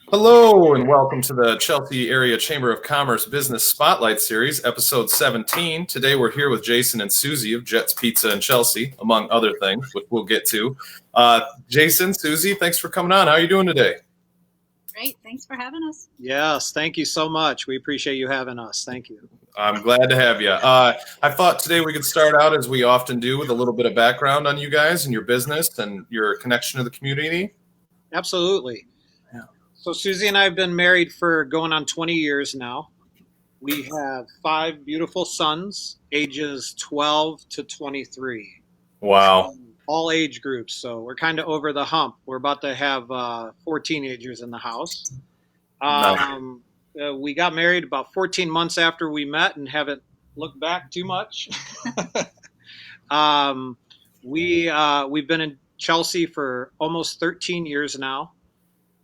Hello and welcome to the Chelsea Area Chamber of Commerce Business Spotlight Series, episode 17. Today we're here with Jason and Susie of Jets Pizza in Chelsea, among other things, which we'll get to. Jason, Susie, thanks for coming on. How are you doing today? Great. Thanks for having us. Yes, thank you so much. We appreciate you having us. Thank you. I'm glad to have you. I thought today we could start out, as we often do, with a little bit of background on you guys and your business and your connection to the community. Absolutely. Yeah. So Susie and I have been married for going on 20 years now. We have 5 beautiful sons, ages 12 to 23. Wow. All age groups. So we're kind of over the hump. We're about to have 4 teenagers in the house. We got married about 14 months after we met and haven't looked back too much. We've been in Chelsea for almost 13 years now.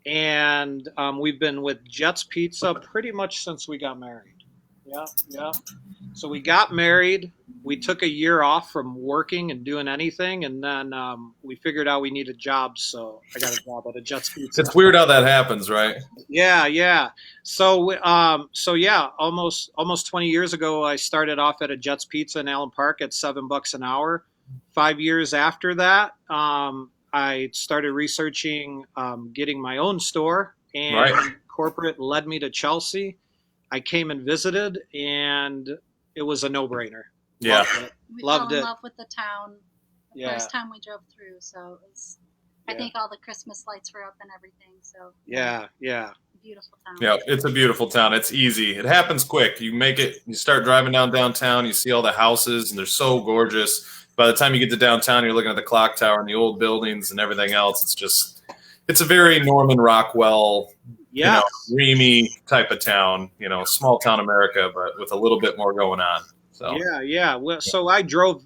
And we've been with Jets Pizza pretty much since we got married. Yeah. So we got married. We took a year off from working and doing anything, and then we figured out we needed jobs. So I got a job at a Jets Pizza. It's weird how that happens, right? Yeah. So almost 20 years ago, I started off at a Jets Pizza in Allen Park at $7 an hour. 5 years after that, I started researching getting my own store, and Right. corporate led me to Chelsea. I came and visited, and it was a no-brainer. Yeah. We Loved fell in it. love with the town the Yeah. first time we drove through. So it was, I Yeah. think all the Christmas lights were up and everything. So Yeah. beautiful town. Yeah, it's a beautiful town. It's easy. It happens quick. You make it, you start driving downtown, you see all the houses, and they're so gorgeous. By the time you get to downtown, you're looking at the clock tower and the old buildings and everything else. It's a very Norman Rockwell, Yeah. dreamy type of town, small town America, but with a little bit more going on. So, Yeah. Well, so I drove.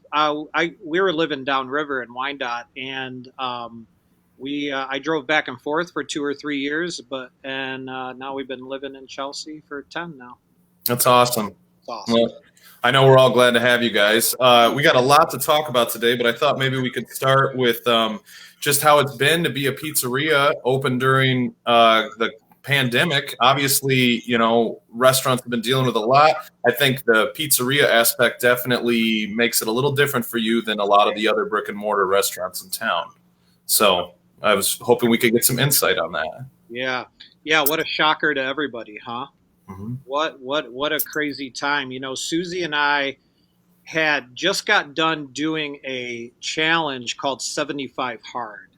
We were living downriver in Wyandotte, and I drove back and forth for 2 or 3 years, and now we've been living in Chelsea for 10 now. that's awesome. It's awesome. Well, I know we're all glad to have you guys. We got a lot to talk about today, but I thought maybe we could start with just how it's been to be a pizzeria open during the pandemic. Obviously, restaurants have been dealing with a lot. I think the pizzeria aspect definitely makes it a little different for you than a lot of the other brick and mortar restaurants in town. So I was hoping we could get some insight on that. Yeah. What a shocker to everybody, huh? Mm-hmm. What a crazy time. Susie and I had just got done doing a challenge called 75 Hard.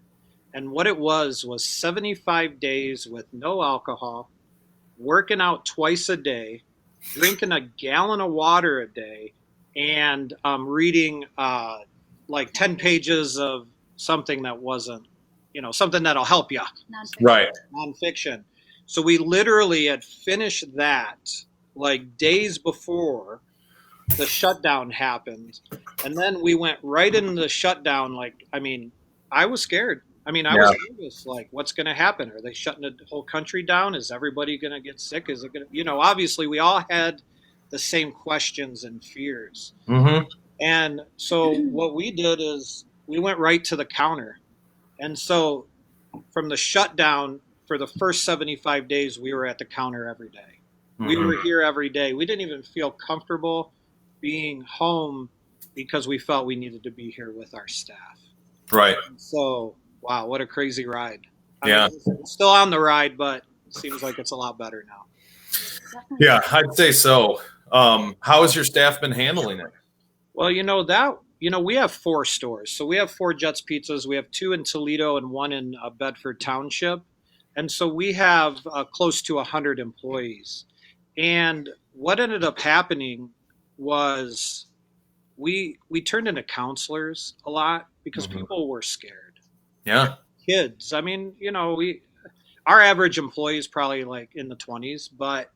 And what it was 75 days with no alcohol, working out twice a day, drinking a gallon of water a day, and reading like 10 pages of something that wasn't, something that'll help you. Nonfiction. Right. Nonfiction. So we literally had finished that like days before the shutdown happened. And then we went right into the shutdown. I was scared. I was nervous. Like, what's going to happen? Are they shutting the whole country down? Is everybody going to get sick? Is it going to, obviously we all had the same questions and fears. Mm-hmm. And so what we did is we went right to the counter. And so from the shutdown, for the first 75 days, we were at the counter every day. Mm-hmm. We were here every day. We didn't even feel comfortable being home because we felt we needed to be here with our staff. Right. So, wow, what a crazy ride. Yeah. It's still on the ride, but it seems like it's a lot better now. Definitely. Yeah, I'd say so. How has your staff been handling it? Well, we have 4 stores. So we have 4 Jets Pizzas. We have 2 in Toledo and 1 in Bedford Township. And so we have close to 100 employees. And what ended up happening was we turned into counselors a lot because people were scared. Yeah. Kids. Our average employee is probably like in the 20s, but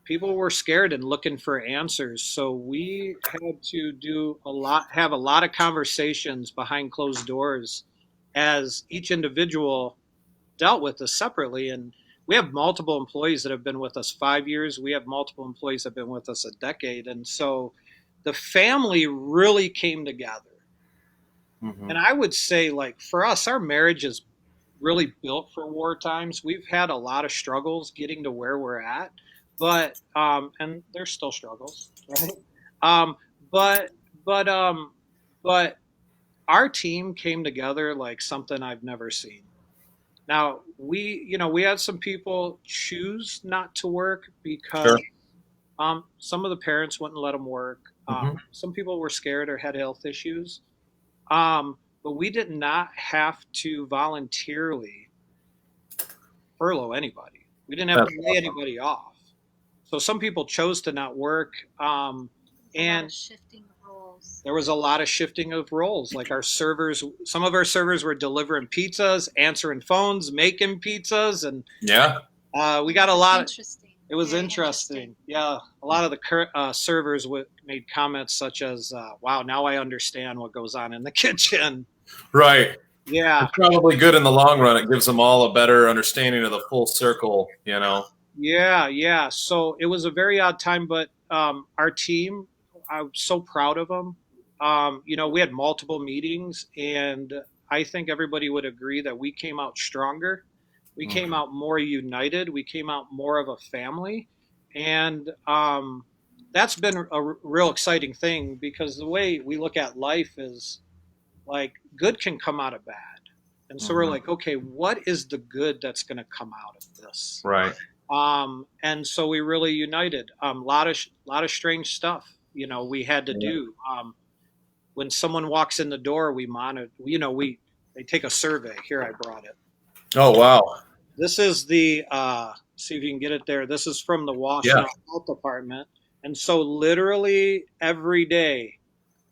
people were scared and looking for answers. So we had to have a lot of conversations behind closed doors as each individual dealt with this separately. And we have multiple employees that have been with us 5 years. We have multiple employees that have been with us a decade. And so the family really came together. Mm-hmm. And I would say, like, for us, our marriage is really built for war times. We've had a lot of struggles getting to where we're at, but and there's still struggles, right? Um, but but um, but our team came together like something I've never seen. Now we had some people choose not to work because Sure. some of the parents wouldn't let them work. Hmm. Some people were scared or had health issues. But we did not have to voluntarily furlough anybody. We didn't have That's to lay awesome. anybody off. So some people chose to not work. There's a lot And of shifting of roles. there was a lot of shifting of roles. Like our servers, some of our servers were delivering pizzas, answering phones, making pizzas, and Yeah. we got a It's lot. interesting. It was Very interesting. Yeah, a lot of the servers made comments such as, "Wow, now I understand what goes on in the kitchen." Right. Yeah, It's probably good in the long run. It gives them all a better understanding of the full circle, you know. yeah, yeah. So it was a very odd time, but our team, I'm so proud of them. We had multiple meetings, and I think everybody would agree that we came out stronger. We came Mhm. out more united. We came out more of a family, and that's been a real exciting thing because the way we look at life is like good can come out of bad, and so we're Mhm. like, okay, what is the good that's going to come out of this? Right. And so we really united. Lot of strange stuff, we had to Yeah. do. When someone walks in the door, we monitor. They take a survey. Here, I brought it. Oh wow. This is the see if you can get it there. This is from the Yeah. Washtenaw Health Department, and so literally every day,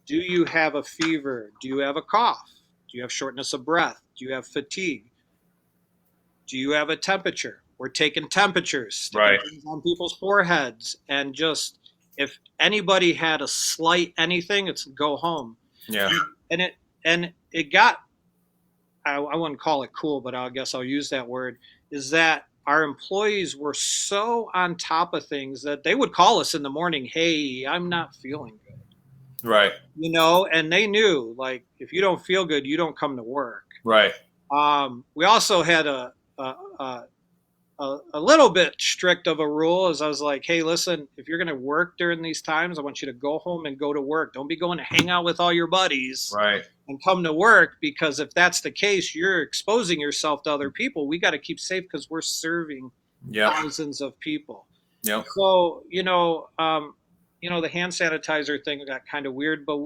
do you have a fever? Do you have a cough? Do you have shortness of breath? Do you have fatigue? Do you have a temperature? We're taking temperatures, sticking Right. things on people's foreheads, and just if anybody had a slight anything, it's go home. Yeah. And it got I wouldn't call it cool, but I guess I'll use that word. Is that our employees were so on top of things that they would call us in the morning, "Hey, I'm not feeling good," Right. and they knew like if you don't feel good, you don't come to work. Right. We also had a little bit strict of a rule as I was like, hey, listen, if you're going to work during these times, I want you to go home and go to work. Don't be going to hang out with all your buddies Right. and come to work because if that's the case, you're exposing yourself to other people. We got to keep safe because we're serving Yep. thousands of people. Yep. So, the hand sanitizer thing got kind of weird, but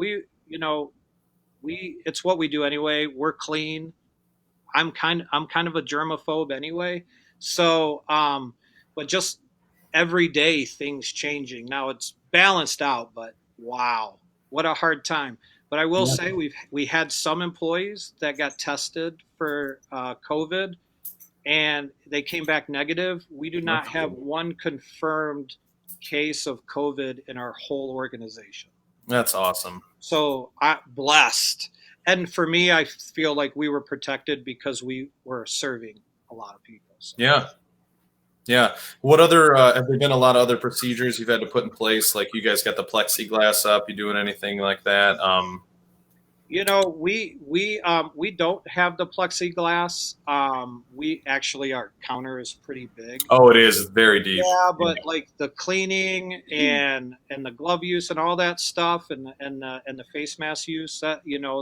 it's what we do anyway. We're clean. I'm kind of a germaphobe anyway. So, but just every day things changing. Now it's balanced out, but wow, what a hard time. But I will Yeah. say we had some employees that got tested for COVID, and they came back negative. We do not That's have cool. one confirmed case of COVID in our whole organization. That's awesome. So I blessed. And for me, I feel like we were protected because we were serving a lot of people. So. Yeah. Yeah. What other have there been a lot of other procedures you've had to put in place? Like you guys got the plexiglass up. You doing anything like that? We don't have the plexiglass. We actually our counter is pretty big. Oh, it is. It's very deep. Yeah, Yeah. but like the cleaning and the glove use and all that stuff and the face mask use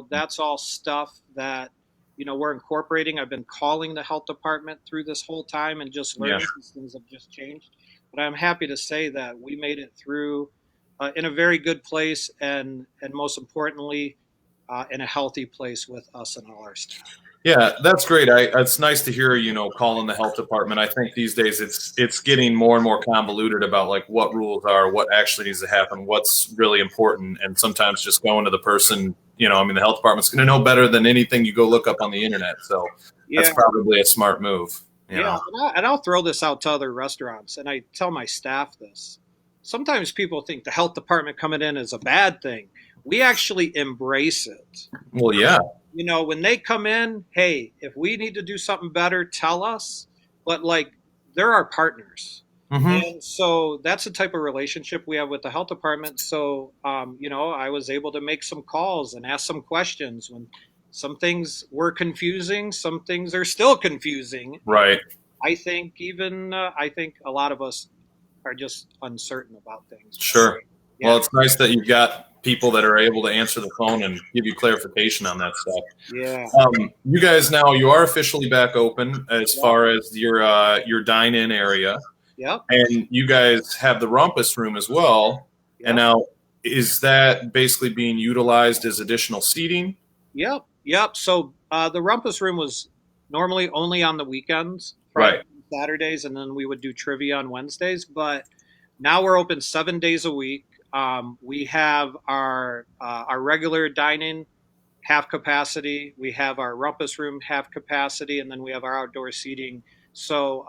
that's all stuff that we're incorporating. I've been calling the health department through this whole time and just Yeah. learning these things have just changed. But I'm happy to say that we made it through in a very good place and most importantly in a healthy place with us and all our staff. Yeah, that's great. It's nice to hear, calling the health department. I think these days it's getting more and more convoluted about like what rules are, what actually needs to happen, what's really important, and sometimes just going to the person. The health department's going to know better than anything you go look up on the internet. So that's Yeah. probably a smart move. Yeah, and I'll throw this out to other restaurants, and I tell my staff this. Sometimes people think the health department coming in is a bad thing. We actually embrace it. Well, yeah. When they come in, hey, if we need to do something better, tell us. But like, they're our partners. Hmm. And so that's the type of relationship we have with the health department. So, I was able to make some calls and ask some questions when some things were confusing, some things are still confusing. Right. I think I think a lot of us are just uncertain about things. Sure. Yeah. Well, it's nice that you've got people that are able to answer the phone and give you clarification on that stuff. Yeah. You guys now, you are officially back open as Yep. far as your dine-in area, Yep. and you guys have the rumpus room as well. Yep. And now, is that basically being utilized as additional seating? Yep. Yep. So the rumpus room was normally only on the weekends, Right. Friday, Saturdays, and then we would do trivia on Wednesdays. But now we're open 7 days a week. We have our regular dining half capacity. We have our rumpus room half capacity, and then we have our outdoor seating. So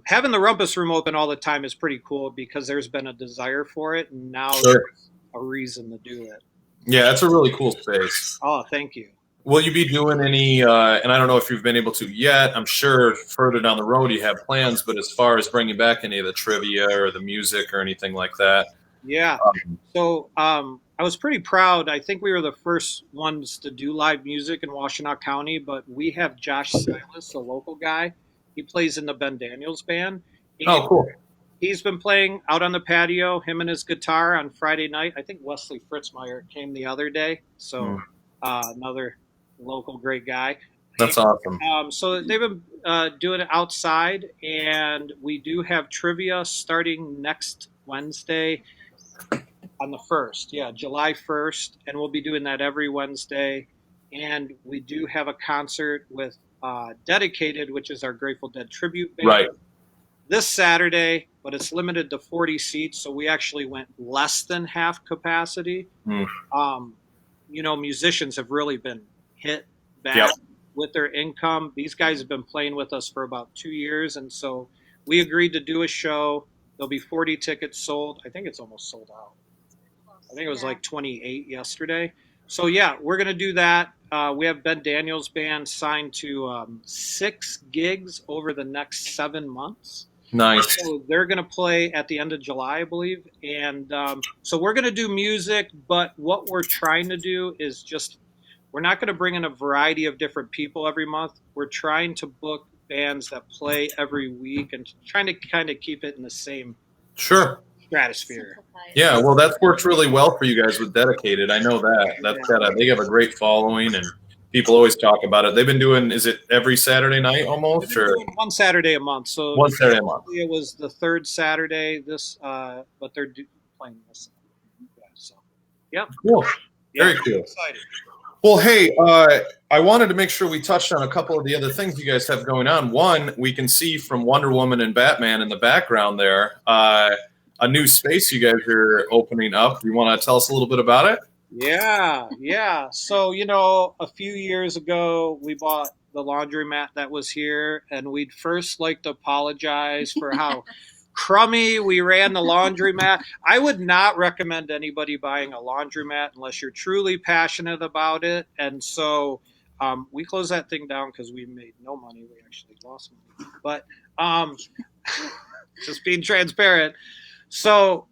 having the rumpus room open all the time is pretty cool because there's been a desire for it, and now Sure. there's a reason to do it. Yeah, it's a really cool space. Oh, thank you. Will you be doing any, and I don't know if you've been able to yet, I'm sure further down the road you have plans, but as far as bringing back any of the trivia or the music or anything like that? Yeah. So I was pretty proud. I think we were the first ones to do live music in Washtenaw County, but we have Josh Silas, a local guy. He plays in the Ben Daniels band. Oh, cool. He's been playing out on the patio, him and his guitar on Friday night. I think Wesley Fritzmeyer came the other day. So another local great guy. That's awesome. So they've been doing it outside, and we do have trivia starting next Wednesday on the 1st. Yeah, July 1st. And we'll be doing that every Wednesday. And we do have a concert with Dedicated, which is our Grateful Dead tribute band. Right. This Saturday, but it's limited to 40 seats, so we actually went less than half capacity. Musicians have really been hit bad with their income. These guys have been playing with us for about 2 years, and so we agreed to do a show. There'll be 40 tickets sold. I think it's almost sold out. I think it was like 28 yesterday. So, yeah, we're going to do that. We have Ben Daniels Band signed to 6 gigs over the next 7 months. Nice. So they're going to play at the end of July, I believe. And so we're going to do music, but what we're trying to do is we're not going to bring in a variety of different people every month. We're trying to book bands that play every week and trying to kind of keep it in the same stratosphere. Yeah, well, that's worked really well for you guys with Dedicated. I know that. They have a great following, and people always talk about it. They've been doing, is it every Saturday night almost? Or one Saturday a month. So one Saturday a month. It was the third Saturday, but they're playing this. Yeah, so, yep. Cool. Very cool. Excited. Well, hey, I wanted to make sure we touched on a couple of the other things you guys have going on. One, we can see from Wonder Woman and Batman in the background there, a new space you guys are opening up. You want to tell us a little bit about it? Yeah. So, a few years ago, we bought the laundromat that was here, and we'd first like to apologize for how crummy we ran the laundromat. I would not recommend anybody buying a laundromat unless you're truly passionate about it. And so we closed that thing down because we made no money. We actually lost money. But just being transparent. So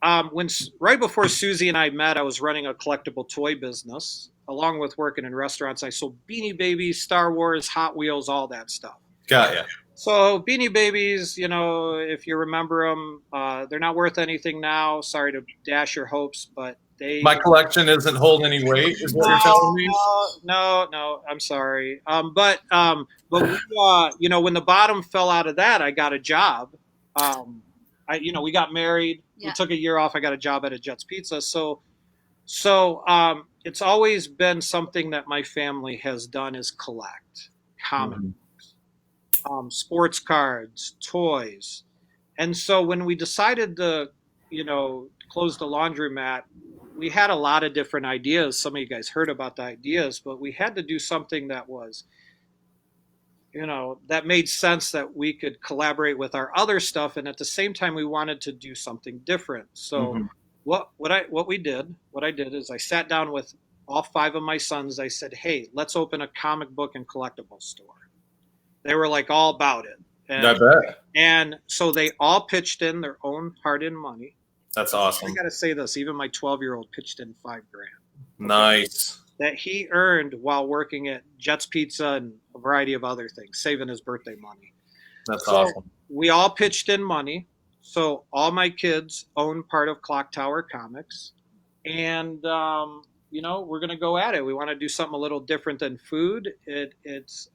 right before Suzei and I met, I was running a collectible toy business. Along with working in restaurants, I sold Beanie Babies, Star Wars, Hot Wheels, all that stuff. Got ya. So Beanie Babies, if you remember them, they're not worth anything now. Sorry to dash your hopes, but my collection isn't holding any weight, is what you're telling me? No, I'm sorry. But we, when the bottom fell out of that, I got a job. We got married. Yeah. We took a year off. I got a job at a Jets Pizza. So it's always been something that my family has done is collect comic books, sports cards, toys. And so when we decided to, close the laundromat, we had a lot of different ideas. Some of you guys heard about the ideas, but we had to do something that was, that made sense, that we could collaborate with our other stuff. And at the same time, we wanted to do something different. So what I did is I sat down with all 5 of my sons. I said, hey, let's open a comic book and collectible store. They were like all about it. And, I bet. And so they all pitched in their own hard-earned money. That's awesome. I got to say this, even my 12-year-old pitched in $5,000. Nice. that he earned while working at Jets Pizza and a variety of other things, saving his birthday money. That's So awesome. we all pitched in money. So all my kids own part of Clock Tower Comics, and we're going to go at it. We want to do something a little different than food. It's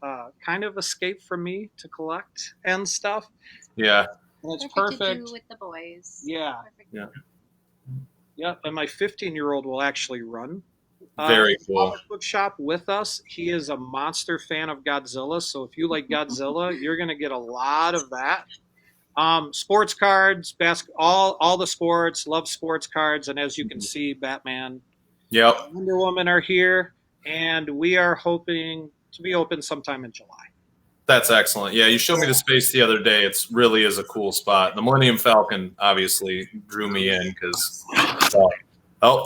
kind of escape for me to collect and stuff. Yeah. And it's perfect perfect. to do with the boys. Yeah. Perfect. Yeah. Yeah, and my 15-year-old will actually run Very cool. comic book shop with us. He is a monster fan of Godzilla, so if you like Godzilla, you're going to get a lot of that. Sports cards, all the sports, love sports cards, and as you can see, Batman, Yep. Wonder Woman are here, and we are hoping to be open sometime in July. That's excellent. Yeah, you showed me the space the other day. It's really is a cool spot. The Millennium Falcon obviously drew me in because,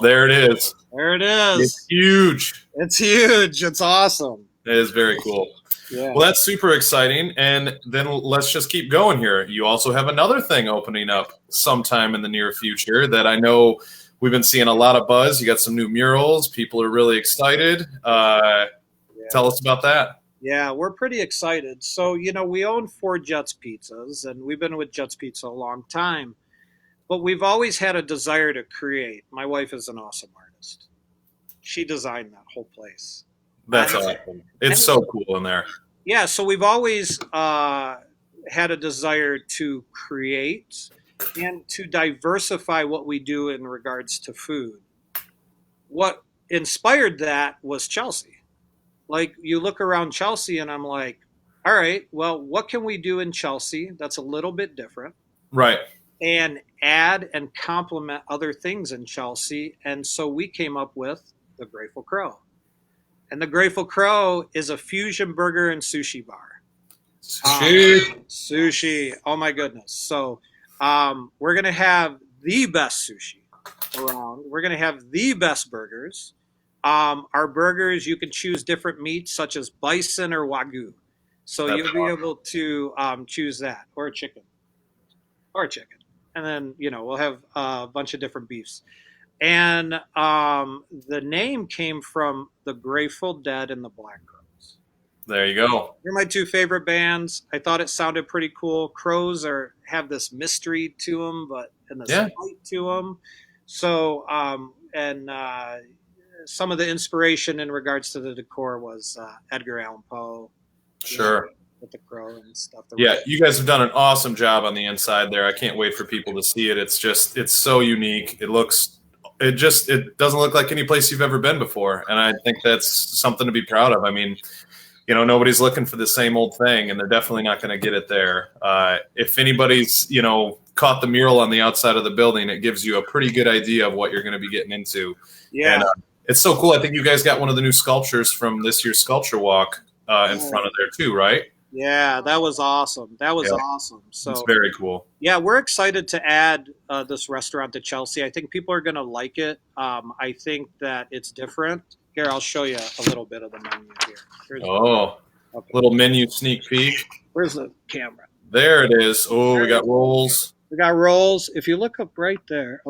there it is. There it is. It's huge. It's huge. It's awesome. It is very cool. Yeah. Well, that's super exciting. And then let's just keep going here. You also have another thing opening up sometime in the near future that I know we've been seeing a lot of buzz. You got some new murals. People are really excited. Tell us about that. Yeah, we're pretty excited. So, we own 4 Jets Pizzas, and we've been with Jets Pizza a long time. But we've always had a desire to create. My wife is an awesome artist. She designed that whole place. That's awesome. It's so cool in there. Yeah, so we've always had a desire to create and to diversify what we do in regards to food. What inspired that was Chelsea. Like, you look around Chelsea and I'm like, all right, well, what can we do in Chelsea that's a little bit different? Right. And add and complement other things in Chelsea. And so we came up with the Grateful Crow. And the Grateful Crow is a fusion burger and sushi bar. Sushi. Oh, my goodness. So we're going to have the best sushi around. We're going to have the best burgers. Our burgers, you can choose different meats such as bison or wagyu. So That's you'll be able to choose that, or chicken. And then, we'll have a bunch of different beefs. And the name came from the Grateful Dead and the Black Crowes. There you go. They're my 2 favorite bands. I thought it sounded pretty cool. Crows have this mystery to them, and this light to them. So, some of the inspiration in regards to the decor was Edgar Allan Poe. Sure. With the crow and stuff. Yeah, you guys have done an awesome job on the inside there. I can't wait for people to see it. It's so unique. It doesn't look like any place you've ever been before. And I think that's something to be proud of. I mean, nobody's looking for the same old thing, and they're definitely not going to get it there. If anybody's, caught the mural on the outside of the building, it gives you a pretty good idea of what you're going to be getting into. Yeah. And, it's so cool. I think you guys got one of the new sculptures from this year's Sculpture Walk in front of there too, right? Yeah, that was awesome. Awesome. So it's very cool. Yeah, we're excited to add this restaurant to Chelsea. I think people are going to like it. I think that it's different. Here, I'll show you a little bit of the menu here. Little menu sneak peek. Where's the camera? There it is. Oh, we got rolls. We got rolls. If you look up right there,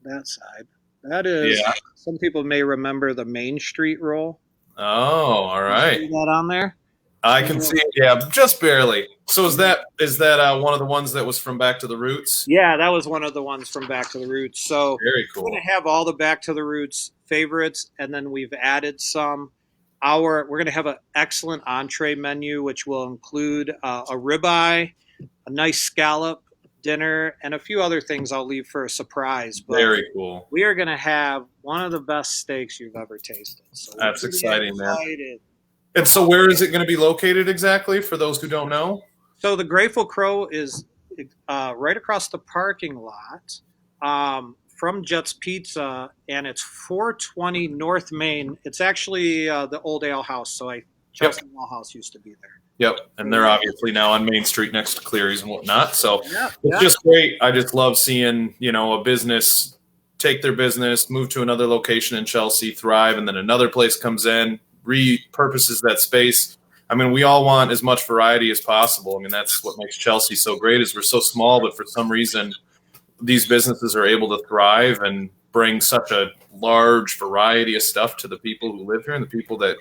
that side. That is, some people may remember the Main Street roll. Oh, all right. See that on there? I can see it, yeah, just barely. So is that one of the ones that was from Back to the Roots? Yeah, that was one of the ones from Back to the Roots. So very cool. We're going to have all the Back to the Roots favorites, and then we've added some. We're going to have an excellent entree menu, which will include a ribeye, a nice scallop dinner, and a few other things I'll leave for a surprise. But very cool. We are going to have one of the best steaks you've ever tasted. So that's exciting, man. Excited. And so where is it going to be located exactly for those who don't know? So the Grateful Crow is right across the parking lot from Jets Pizza, and it's 420 North Main. It's actually the old ale house. So Chelsea Ale House used to be there. Yep, and they're obviously now on Main Street next to Cleary's and whatnot. So it's just great. I just love seeing, a business take their business, move to another location in Chelsea, thrive, and then another place comes in, repurposes that space. I mean, we all want as much variety as possible. I mean, that's what makes Chelsea so great is we're so small, but for some reason these businesses are able to thrive and bring such a large variety of stuff to the people who live here and the people that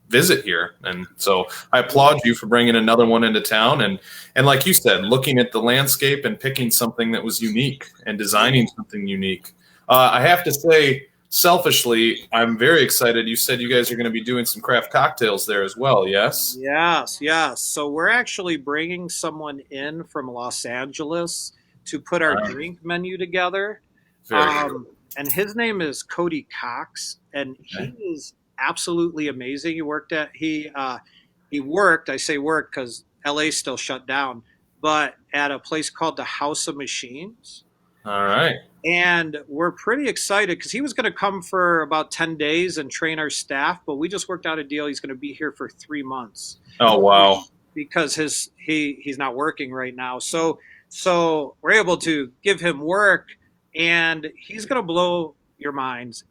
visit here. And so I applaud you for bringing another one into town. And like you said, looking at the landscape and picking something that was unique and designing something unique. I have to say, selfishly, I'm very excited. You said you guys are going to be doing some craft cocktails there as well. Yes. Yes. So we're actually bringing someone in from Los Angeles to put our drink menu together. Very cool. And his name is Cody Cox, and he is absolutely amazing. He worked. I say worked because LA's still shut down, but at a place called the House of Machines. All right. And we're pretty excited because he was going to come for about 10 days and train our staff, but we just worked out a deal. He's going to be here for 3 months. Oh, wow. Because he's not working right now. So we're able to give him work, and he's going to blow your minds.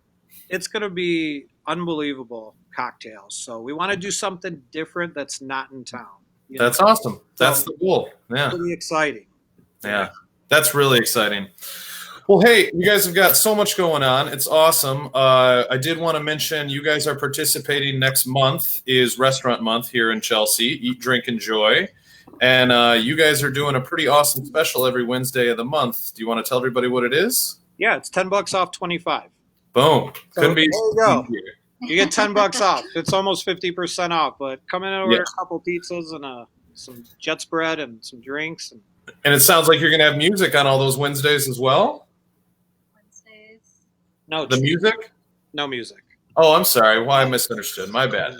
It's going to be unbelievable cocktails. So we want to do something different that's not in town. That's awesome. That's the goal. Yeah. Pretty exciting. Yeah. That's really exciting. Well, hey, you guys have got so much going on. It's awesome. I did want to mention you guys are participating next month is Restaurant Month here in Chelsea. Eat, drink, enjoy. And you guys are doing a pretty awesome special every Wednesday of the month. Do you want to tell everybody what it is? Yeah, it's $10 off 25. Boom. Couldn't be. There you go. You get $10 off. It's almost 50% off. But come in and order a couple pizzas and some jet spread and some drinks. And it sounds like you're going to have music on all those Wednesdays as well. No, the music? No music. Oh, I'm sorry. Well, I misunderstood. My bad.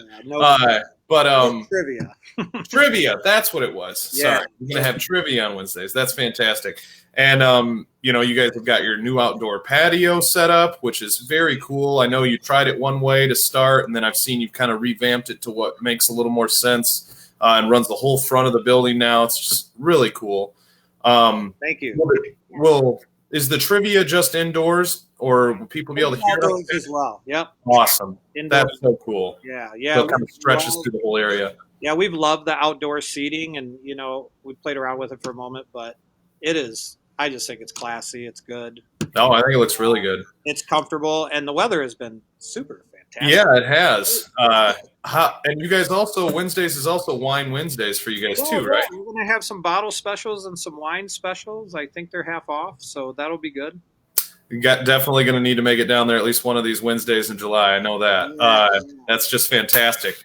Trivia. Trivia. That's what it was. Yeah. Sorry. We're going to have trivia on Wednesdays. That's fantastic. And, you guys have got your new outdoor patio set up, which is very cool. I know you tried it one way to start, and then I've seen you've kind of revamped it to what makes a little more sense and runs the whole front of the building now. It's just really cool. Thank you. Well, is the trivia just indoors, or will people be able to hear it as well? Yep. Awesome. Indoors. That's so cool. Yeah. So it kind of stretches through the whole area. Yeah, we've loved the outdoor seating, and we played around with it for a moment, but it is. I just think it's classy. It's good. No, I think it looks really good. It's comfortable, and the weather has been super fantastic. Yeah, it has. And you guys also, Wednesdays is also Wine Wednesdays for you guys too, right? We're going to have some bottle specials and some wine specials. I think they're half off, so that'll be good. You got definitely going to need to make it down there at least one of these Wednesdays in July. I know that. That's just fantastic.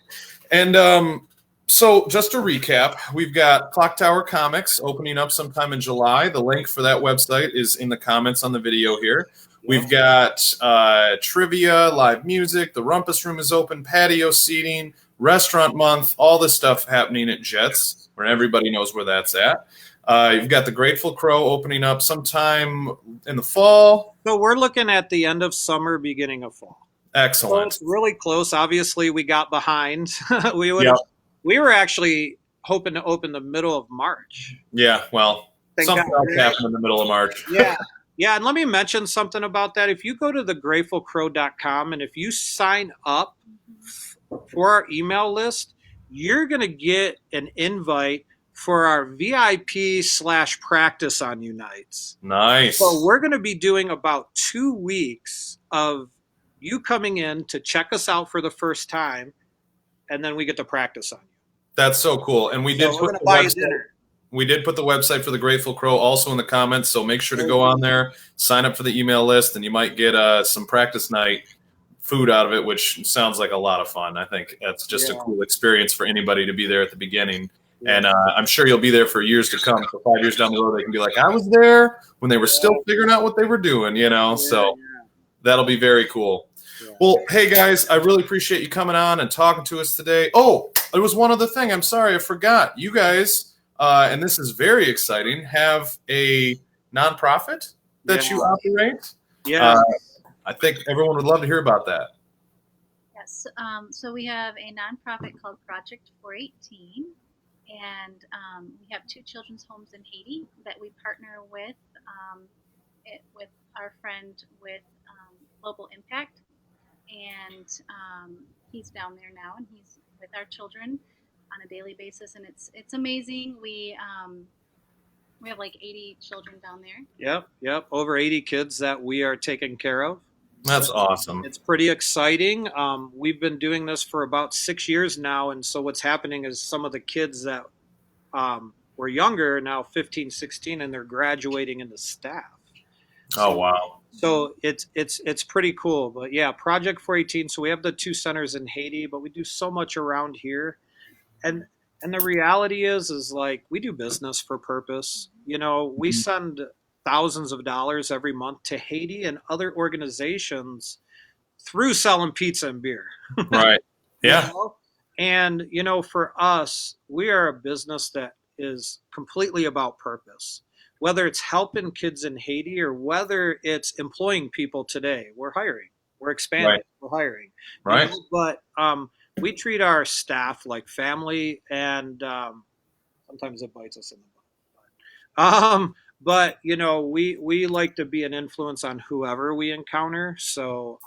And so just to recap, we've got Clock Tower Comics opening up sometime in July. The link for that website is in the comments on the video here. We've got trivia, live music, the Rumpus Room is open, patio seating, Restaurant Month, all this stuff happening at Jets, where everybody knows where that's at. You've got the Grateful Crow opening up sometime in the fall. So we're looking at the end of summer, beginning of fall. Excellent. So it's really close. Obviously, we got behind. We were actually hoping to open the middle of March. Yeah, well, something else happened in the middle of March. Yeah, and let me mention something about that. If you go to thegratefulcrow.com and if you sign up for our email list, you're going to get an invite for our VIP/practice on Unites. Nice. So we're going to be doing about 2 weeks of you coming in to check us out for the first time, and then we get to practice on you. That's so cool. And we did put the website for the Grateful Crow also in the comments, so make sure to go on there, sign up for the email list, and you might get some practice night food out of it, which sounds like a lot of fun. I think that's just a cool experience for anybody to be there at the beginning. Yeah. And I'm sure you'll be there for years to come. So 5 years down the road, they can be like, I was there when they were still figuring out what they were doing, so that'll be very cool. Yeah. Well, hey, guys, I really appreciate you coming on and talking to us today. Oh, there was one other thing. I'm sorry, I forgot. You guys, and this is very exciting, have a nonprofit that you operate. Yeah. I think everyone would love to hear about that. Yes. So we have a nonprofit called Project 418. And we have 2 children's homes in Haiti that we partner with our friend with Global Impact. And he's down there now, and he's with our children on a daily basis, and it's amazing. We We have like 80 children down there. Yep. Over 80 kids that we are taking care of. That's awesome. It's pretty exciting. We've been doing this for about 6 years now. And so what's happening is some of the kids that were younger, now 15, 16, and they're graduating into staff. Oh, wow. So it's pretty cool. But yeah, Project 418. So we have the 2 centers in Haiti, but we do so much around here. And the reality is like we do business for purpose. You know, we send thousands of dollars every month to Haiti and other organizations through selling pizza and beer. Right. Yeah. You know? And, you know, for us, we are a business that is completely about purpose. Whether it's helping kids in Haiti or whether it's employing people today, we're hiring, we're expanding, Right. we're hiring. Right. You know, but we treat our staff like family, and sometimes it bites us in the butt. But you know, we like to be an influence on whoever we encounter. So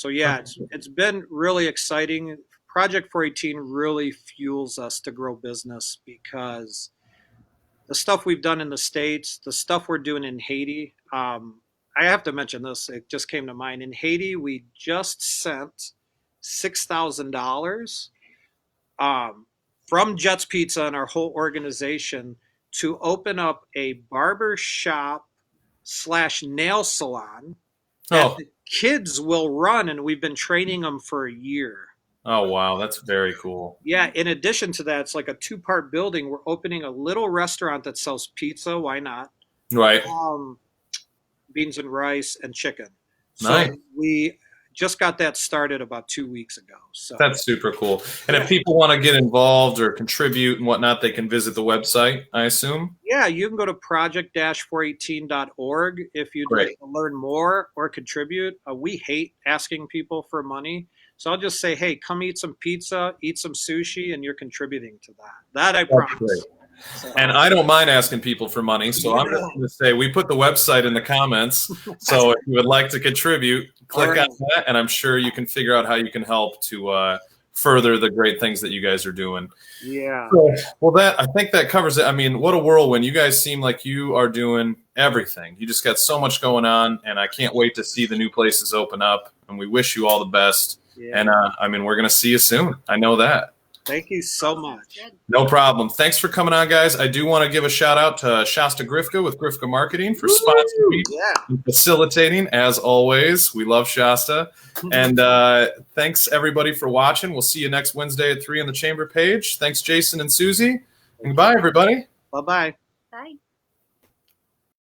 yeah, it's been really exciting. Project 418 really fuels us to grow business because the stuff we've done in the States, the stuff we're doing in Haiti. I have to mention this; it just came to mind. In Haiti, we just sent $6,000 from Jets Pizza and our whole organization to open up a barber shop / nail salon that the kids will run, and we've been training them for a year. Oh, wow. That's very cool. Yeah. In addition to that, it's like a 2-part building. We're opening a little restaurant that sells pizza. Why not? Right. Beans and rice and chicken. So Nice. we just got that started about 2 weeks ago. So That's super cool. And if people want to get involved or contribute and whatnot, they can visit the website, I assume? yeah, you can go to project-418.org if you'd Great. like to learn more or contribute. We hate asking people for money. So I'll just say, hey, come eat some pizza, eat some sushi, and you're contributing to that. That I promise. Great. So, And I don't mind asking people for money, so I'm just going to say we put the website in the comments. So if you would like to contribute, click All right. on that, and I'm sure you can figure out how you can help to further the great things that you guys are doing. yeah. Well, I think that covers it. I mean, what a whirlwind. You guys seem like you are doing everything. You just got so much going on, and I can't wait to see the new places open up, and we wish you all the best. Yeah. And, I mean, we're going to see you soon. I know that. Thank you so much. Good. No problem. Thanks for coming on, guys. I do want to give a shout out to Shasta Grifka with Grifka Marketing for sponsoring me Yeah. and facilitating, as always. We love Shasta. And thanks, everybody, for watching. We'll see you next Wednesday at 3 on the Chamber page. Thanks, Jason and Susie. And goodbye, everybody. Bye-bye. Bye.